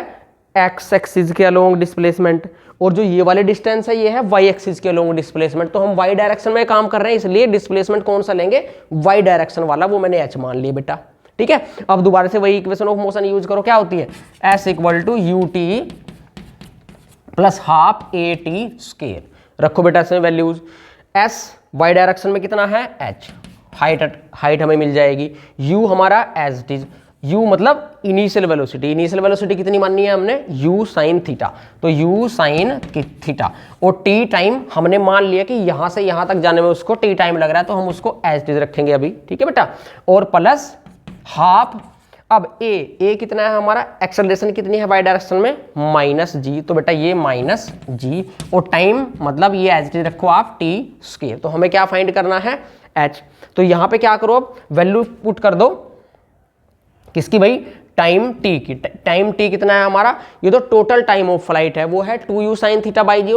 [SPEAKER 1] एक्स एक्सिस के अलोंग डिस्प्लेसमेंट, और जो ये वाले डिस्टेंस है ये है वाई एक्सिस के अलोंग डिस्प्लेसमेंट। तो हम वाई डायरेक्शन में काम कर रहे हैं, इसलिए डिस्प्लेसमेंट कौन सा लेंगे, वाई डायरेक्शन वाला, वो मैंने h मान लिया बेटा। ठीक है, अब दोबारा से वही इक्वेशन ऑफ मोशन यूज करो, क्या होती है, s equal to u t plus half a t square. रखो बेटा इसमें वैल्यूज, s वाई डायरेक्शन में कितना है h, हाइट हमें मिल जाएगी, u हमारा एज इट इज, u मतलब इनिशियल वेलोसिटी कितनी माननी है हमने, u साइन थीटा, तो u साइन थीटा, और t टाइम हमने मान लिया कि यहां से यहां तक जाने में उसको t टाइम लग रहा है, तो हम उसको एज इट इज रखेंगे अभी। ठीक है बेटा, और प्लस हाफ, अब a कितना है हमारा, एक्सेलरेशन कितनी है वाई डायरेक्शन में, माइनस जी, तो बेटा ये माइनस जी, और टाइम मतलब ये एज इट इज रखो आप टी स्क्वायर। तो हमें क्या फाइंड करना है, h, तो यहां पे क्या करो, अब वैल्यू पुट कर दो किसकी भाई, टाइम टी की, टाइम टी कितना है हमारा, ये तो टोटल टाइम ऑफ फ्लाइट है वो है 2u साइन थीटा बाई जी,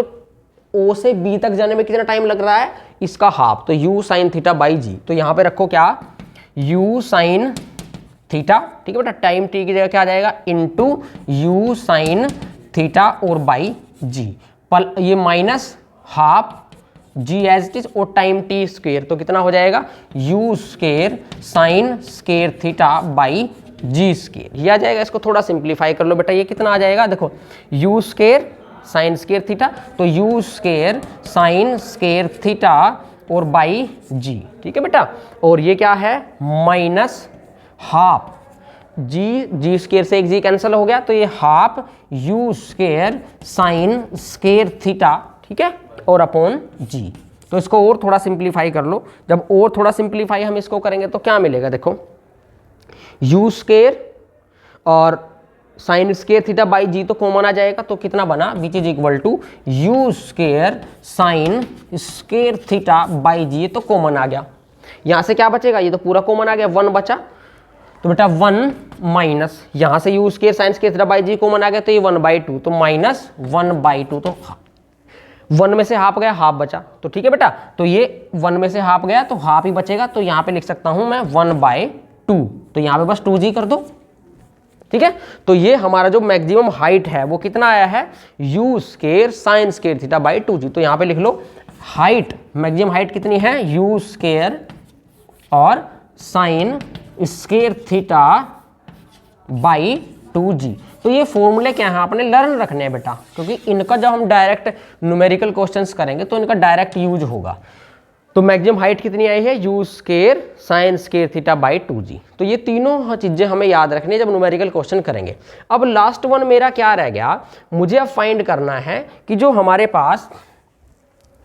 [SPEAKER 1] ओ से बी तक जाने में कितना टाइम लग रहा है, इसका हाफ, तो u sine theta by g, तो यहां पे रखो क्या, u साइन थीटा, ठीक है बेटा, टाइम टी की जगह क्या आ जाएगा, इनटू u साइन थीटा और बाई जी, ये minus half g as it is, और टाइम टी स्क्वेयर, तो कितना हो जाएगा, u square sine square theta by g square, ये आ जाएगा। इसको थोड़ा सिंप्लीफाई कर लो बेटा, ये कितना आ जाएगा, देखो u square sine square theta, तो u square sine square theta और बाई जी, ठीक है बेटा, और ये क्या है, माइनस हाफ जी स्क्वेयर से एक जी कैंसिल हो गया, तो ये half u square sine square theta, ठीक है, और अपॉन जी। तो इसको और थोड़ा सिंप्लीफाई कर लो, जब और थोड़ा सिंप्लीफाई हम इसको करेंगे तो क्या मिलेगा, देखो u स्क्वेयर और sine square theta by g तो कॉमन आ जाएगा, तो कितना बना, which is equal to u square sine square theta by g, तो कॉमन आ गया। यहां से क्या बचेगा, ये तो पूरा कॉमन आ गया, 1 बचा, तो बेटा 1 माइनस, यहां से u square sine square theta by g common आ गया, तो ये 1/2, तो माइनस 1/2, तो 1 में से हाफ गया, हाफ बचा, तो ठीक है बेटा, तो ये 1 में से हाफ गया तो हाफ ही बचेगा, तो यहां पे लिख सकता हूं मैं 1/2, तो यहां पे बस 2g कर दो। ठीक है, तो ये हमारा जो मैक्सिमम हाइट है वो कितना आया है, u square sine square theta by 2g, तो यहां पे लिख लो हाइट, मैक्सिमम हाइट कितनी है, u स्क्वायर और sine square theta by 2g। तो ये फॉर्मूले क्या है, आपने लर्न रखने हैं बेटा, क्योंकि इनका जब हम डायरेक्ट न्यूमेरिकल क्वेश्चंस करेंगे तो इनका डायरेक्ट यूज होगा। तो मैक्सिमम हाइट कितनी आई है, u square sine square theta by 2g। तो ये तीनों चीजें हमें याद रखनी है जब न्यूमेरिकल क्वेश्चन करेंगे। अब लास्ट वन मेरा क्या रह गया, मुझे अब फाइंड करना है कि जो हमारे पास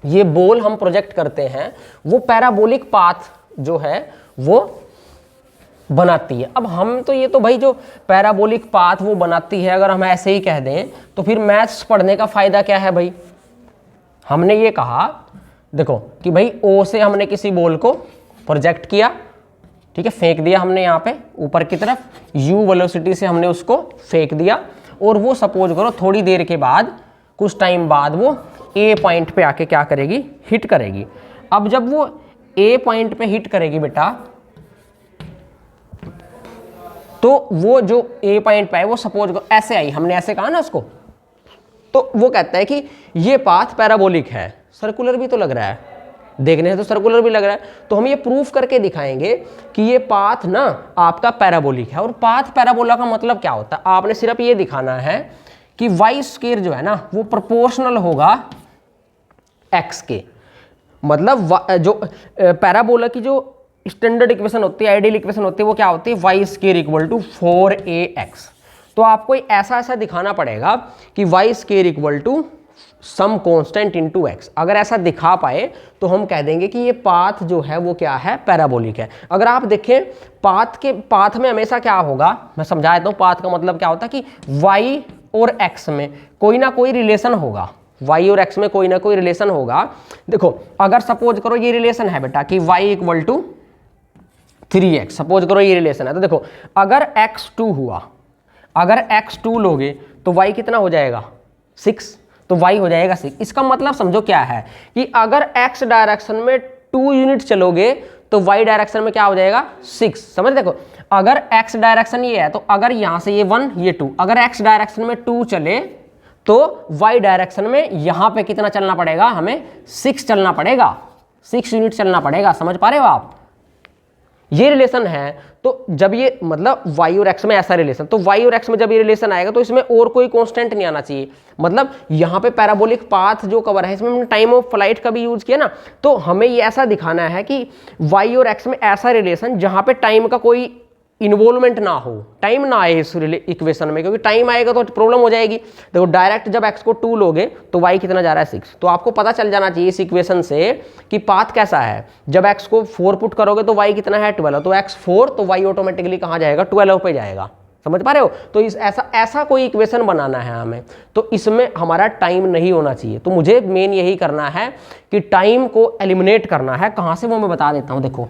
[SPEAKER 1] ये बॉल हम प्रोजेक्ट करते हैं वो पैराबोलिक पाथ जो है वो बनाती है। अब हम तो ये तो भाई जो पैराबोलिक पाथ वो बनाती है, अगर हम ऐसे ही कह दें तो फिर मैथ्स पढ़ने का फायदा क्या है भाई। हमने ये कहा देखो कि भाई O से हमने किसी बॉल को प्रोजेक्ट किया, ठीक है, फेंक दिया हमने यहाँ पे ऊपर की तरफ, u वेलोसिटी से हमने उसको फेंक दिया, और वो सपोज करो थोड़ी देर के बाद, कुछ टाइम बाद वो A पॉइंट पे आके क्या करेगी, हिट करेगी। अब जब वो A पॉइंट पे हिट करेगी बेटा, तो वो जो A पॉइंट पे है वो सपोज ऐसे आई, हमने ऐसे कहा ना उसको, तो वो कहता है कि ये पाथ पैराबोलिक है, सर्कुलर भी तो लग रहा है, देखने से तो सर्कुलर भी लग रहा है, तो हम ये प्रूफ करके दिखाएंगे कि ये पाथ ना आपका पैराबोलिक है। और पाथ पैराबोला का मतलब क्या होता है, आपने सिर्फ ये दिखाना है कि वाई स्क्वायर जो है ना वो प्रोपोर्शनल होगा एक्स के, मतलब जो पैराबोला की जो स्टैंडर्ड इक्वेशन होती है, आइडियल इक्वेशन होती है, वो क्या होती है, Y square equal to 4ax। तो आपको ऐसा दिखाना पड़ेगा कि y square equal to some constant into x। अगर ऐसा दिखा पाए तो हम कह देंगे कि ये पाथ जो है वो क्या है, पैराबोलिक है। अगर आप देखें पाथ में हमेशा क्या होगा, मैं समझा देता हूँ, पाथ का मतलब क्या होता है कि y और x में कोई ना कोई रिलेशन होगा, y और x में कोई ना कोई रिलेशन होगा। देखो अगर सपोज करो ये रिलेशन है बेटा कि y equal to 3x, suppose करो ये रिलेशन है, तो देखो अगर x 2 हुआ, अगर x2 लोगे तो y कितना हो जाएगा 6, तो y हो जाएगा 6। इसका मतलब समझो क्या है कि अगर x डायरेक्शन में 2 यूनिट चलोगे तो y डायरेक्शन में क्या हो जाएगा 6। समझ देखो, अगर x डायरेक्शन ये है तो अगर यहां से ये 1 ये 2, अगर x डायरेक्शन में 2 चले तो y डायरेक्शन में यहां पे कितना चलना पड़ेगा, हमें 6 चलना पड़ेगा, 6 यूनिट चलना पड़ेगा। समझ पा रहे हो आप, ये रिलेशन है। तो जब ये मतलब y और x में ऐसा रिलेशन, तो y और x में जब ये रिलेशन आएगा तो इसमें और कोई कांस्टेंट नहीं आना चाहिए। मतलब यहाँ पे पैराबोलिक पाथ जो कवर है, इसमें हमने टाइम ऑफ फ्लाइट का भी यूज किया ना, तो हमें ये ऐसा दिखाना है कि y और x में ऐसा रिलेशन जहाँ पे टाइम का कोई इन्वॉल्वमेंट ना हो, टाइम ना आए इस इक्वेशन में, क्योंकि टाइम आएगा तो प्रॉब्लम हो जाएगी। देखो डायरेक्ट जब x को 2 लोगे तो y कितना जा रहा है 6, तो आपको पता चल जाना चाहिए इस इक्वेशन से कि पाथ कैसा है। जब x को 4 पुट करोगे तो y कितना है 12, तो x 4 तो y ऑटोमेटिकली कहाँ जाएगा 12 पे जाएगा। समझ पा रहे हो, तो इस ऐसा कोई इक्वेशन बनाना है हमें, तो इसमें हमारा टाइम नहीं होना चाहिए। तो मुझे मेन यही करना है कि टाइम को एलिमिनेट करना है। कहाँ से वो मैं बता देता हूँ। देखो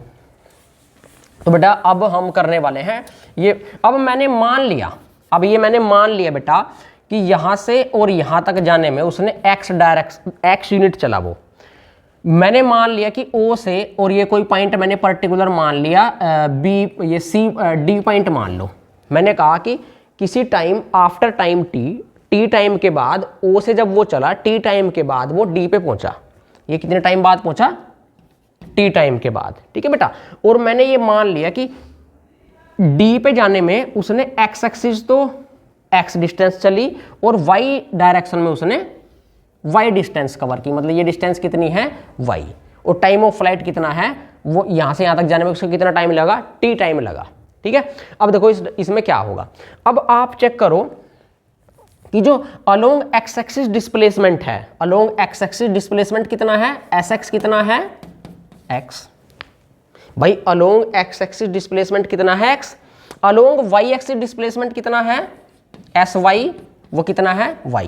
[SPEAKER 1] तो बेटा अब हम करने वाले हैं ये, अब मैंने मान लिया, अब ये मैंने मान लिया बेटा कि यहाँ से और यहाँ तक जाने में उसने x यूनिट चला, वो मैंने मान लिया कि O से, और ये कोई पॉइंट मैंने पर्टिकुलर मान लिया B, ये C D पॉइंट मान लो। मैंने कहा कि किसी time after time t time के बाद O से जब वो चला, t टाइम के बाद वो D पे पहुंचा। ये कितने टाइम बाद पहुंचा, t टाइम के बाद, ठीक है बेटा। और मैंने ये मान लिया कि D पे जाने में उसने x एक्सिस तो x डिस्टेंस चली और y डायरेक्शन में उसने y डिस्टेंस कवर की, मतलब ये डिस्टेंस कितनी है y, और टाइम ऑफ फ्लाइट कितना है, वो यहाँ से यहाँ तक जाने में उसको कितना टाइम लगा, t टाइम लगा, ठीक है। अब देखो इसमें क्या होगा, अब आप चेक करो कि जो अलोंग x एक्सिस डिस्प्लेसमेंट है, अलोंग x एक्सिस डिस्प्लेसमेंट कितना है, sx कितना है x, भाई अलोंग x एक्सिस डिस्प्लेसमेंट कितना है x, along y axis displacement कितना है sy, वो कितना है y,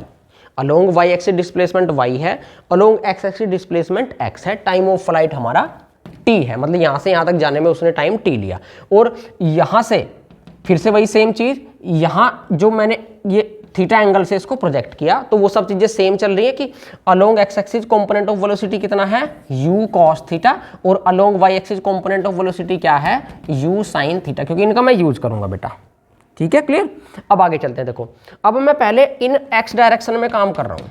[SPEAKER 1] along y axis displacement y है, along x axis displacement x है, टाइम ऑफ फ्लाइट हमारा t है, मतलब यहां से यहां तक जाने में उसने टाइम t लिया। और यहां से फिर से वही सेम चीज, यहां जो मैंने ये थीटा एंगल से इसको प्रोजेक्ट किया, तो वो सब चीजें सेम चल रही है कि along x axis component of velocity कितना है u cos थीटा, और along y axis component of velocity क्या है u sin थीटा, क्योंकि इनका मैं यूज करूंगा बेटा, ठीक है, क्लियर। अब आगे चलते हैं। देखो अब मैं पहले इन x डायरेक्शन में काम कर रहा हूं,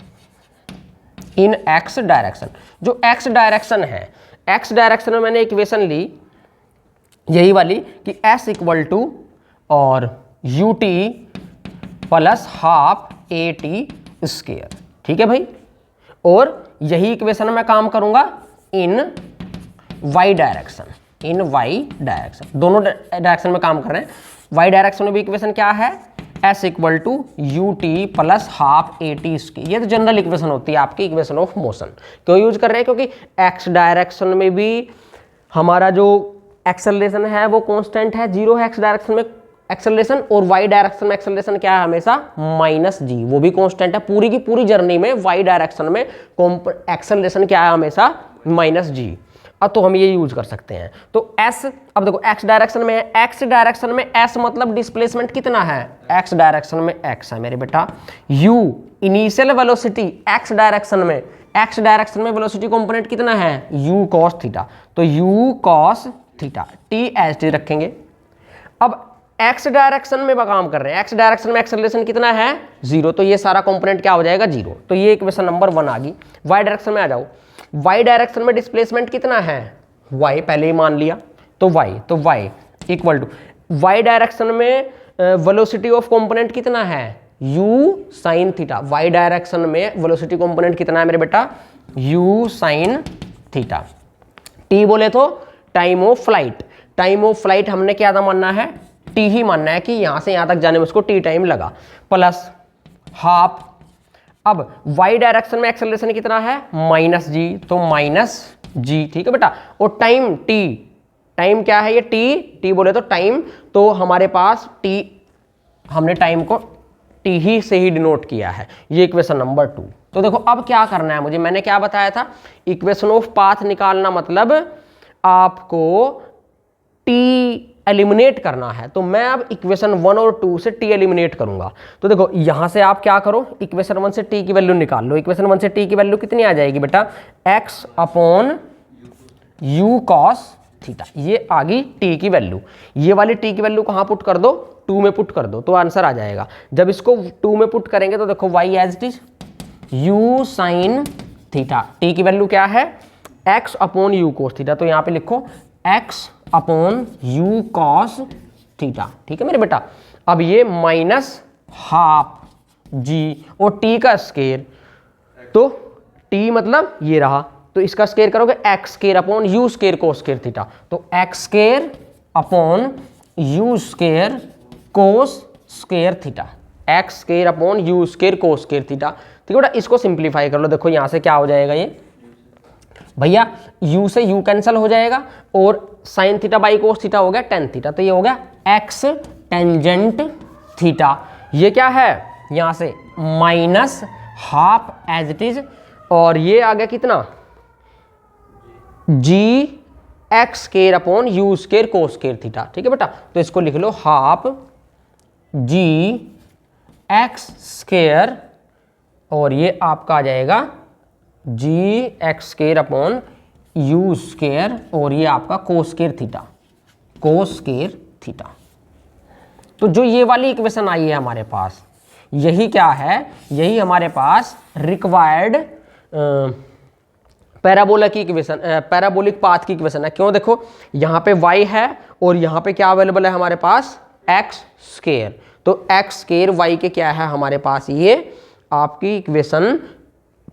[SPEAKER 1] इन x डायरेक्शन, जो x डायरेक्शन है, x डायरेक्शन में मैंने इक्वेशन ली यही वाली कि s इक्वल टू और ut plus half AT square, ठीक है भाई। और यही इक्वेशन में काम करूंगा इन y डायरेक्शन, इन y डायरेक्शन, दोनों डायरेक्शन में काम कर रहे हैं। y डायरेक्शन में भी इक्वेशन क्या है, s equal to ut plus half AT square. ये तो जनरल इक्वेशन होती है आपकी, इक्वेशन ऑफ मोशन। क्यों यूज कर रहे हैं, क्योंकि x डायरेक्शन में भी हमारा जो एक्सेलरेशन है वो कांस्टेंट है, 0 है x डायरेक्शन में एक्सेलरेशन, और y डायरेक्शन में एक्सेलरेशन क्या है हमेशा -g, वो भी कांस्टेंट है। पूरी की पूरी जर्नी में y डायरेक्शन में एक्सेलरेशन क्या है हमेशा -g। अब तो हम ये यूज कर सकते हैं। तो s, अब देखो x डायरेक्शन में है, x डायरेक्शन में s मतलब डिस्प्लेसमेंट कितना है, x डायरेक्शन में x है मेरे बेटा, u initial velocity x direction में, x डायरेक्शन में वेलोसिटी कंपोनेंट कितना है u cos थीटा, तो u cos theta, t as t रखेंगे। अब x डायरेक्शन में काम कर रहे हैं, x डायरेक्शन में एक्सेलरेशन कितना है 0, तो ये सारा कंपोनेंट क्या हो जाएगा 0, तो ये इक्वेशन नंबर 1 आ गई। y डायरेक्शन में आ जाओ, y डायरेक्शन में डिस्प्लेसमेंट कितना है y, पहले ही मान लिया, तो y equal to y direction में वेलोसिटी ऑफ कंपोनेंट कितना है u sin theta, y direction में वेलोसिटी कंपोनेंट कितना है मेरे बेटा u sin थीटा। t बोले तो time of flight, time of flight हमने क्या था मानना है t ही मानना है कि यहां से यहां तक जाने में उसको t टाइम लगा, प्लस हाफ। अब y डायरेक्शन में एक्सेलरेशन कितना है -g, तो -g, ठीक है बेटा। और टाइम t, टाइम क्या है ये t बोले तो टाइम, तो हमारे पास t, हमने टाइम को t ही से ही डिनोट किया है, ये इक्वेशन नंबर 2। तो देखो अब क्या करना है मुझे, मैंने क्या बताया था, इक्वेशन ऑफ पाथ निकालना मतलब आपको t एलिमिनेट करना है, तो मैं अब इक्वेशन 1 और 2 से t एलिमिनेट करूंगा। तो देखो यहां से आप क्या करो, इक्वेशन 1 से t की वैल्यू निकाल लो। इक्वेशन 1 से t की वैल्यू कितनी आ जाएगी बेटा, x upon u cos theta, ये आ गई t की वैल्यू। ये वाली t की वैल्यू कहाँ पुट कर दो, 2 में पुट कर दो, तो आंसर आ जाएगा। जब इसको 2 में पुट करेंगे तो देखो y as it is u sine theta, t की वैल्यू क्या है, x upon u cos theta, तो यहाँ पे लिखो x upon u cos theta. ठीक है मेरे बेटा। अब ये माइनस हाफ g और t का स्केयर, तो t मतलब ये रहा, तो इसका स्केयर करोगे x square upon u square cos square theta, तो x square upon u square cos square theta, x square upon u square cos square theta. ठीक है बेटा, इसको सिंप्लीफाई कर लो। देखो यहां से क्या हो जाएगा, ये भैया u से u कैंसिल हो जाएगा और sine theta by cos theta हो गया टेन थीटा, तो ये हो गया x टेंजेंट थीटा। ये क्या है, यहां से minus half as it is, और ये आ गया कितना, g x square upon u square cos square theta. ठीक है बेटा, तो इसको लिख लो हाफ g x स्केयर, और ये आपका आ जाएगा g x square upon u square, और ये आपका cos square theta, cos square theta. तो जो ये वाली इक्वेशन आई है हमारे पास, यही क्या है, यही हमारे पास रिक्वायर्ड पैराबोला की इक्वेशन, पैराबोलिक पाथ की इक्वेशन है। क्यों, देखो यहाँ पे y है और यहाँ पे क्या अवेलेबल है हमारे पास, x स्केयर, तो x स्केयर y के क्या है हमारे पास, ये आपकी इक्वेशन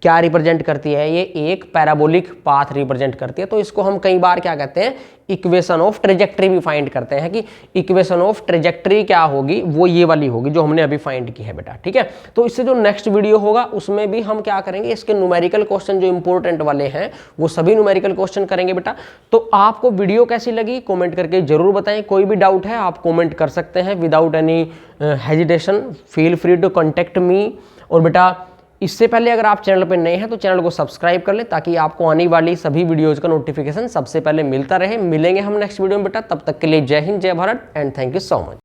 [SPEAKER 1] क्या रिप्रेजेंट करती है, ये एक पैराबोलिक पाथ रिप्रेजेंट करती है। तो इसको हम कई बार क्या कहते हैं, इक्वेशन ऑफ ट्रेजेक्ट्री भी फाइंड करते हैं, कि इक्वेशन ऑफ ट्रेजेक्ट्री क्या होगी, वो ये वाली होगी जो हमने अभी फाइंड की है बेटा। ठीक है, तो इससे जो नेक्स्ट वीडियो होगा उसमें भी हम क्या करेंगे, इसके न्यूमेरिकल क्वेश्चन जो इंपॉर्टेंट वाले हैं वो सभी न्यूमेरिकल क्वेश्चन करेंगे बेटा। तो आपको वीडियो कैसी लगी कॉमेंट करके जरूर बताएं। कोई भी डाउट है आप कॉमेंट कर सकते हैं without any hesitation, feel free to contact me. और बेटा इससे पहले अगर आप चैनल पर नए हैं तो चैनल को सब्सक्राइब कर लें, ताकि आपको आने वाली सभी वीडियोज़ का नोटिफिकेशन सबसे पहले मिलता रहे। मिलेंगे हम नेक्स्ट वीडियो में बेटा, तब तक के लिए जय हिंद, जय Bharat and thank you so much.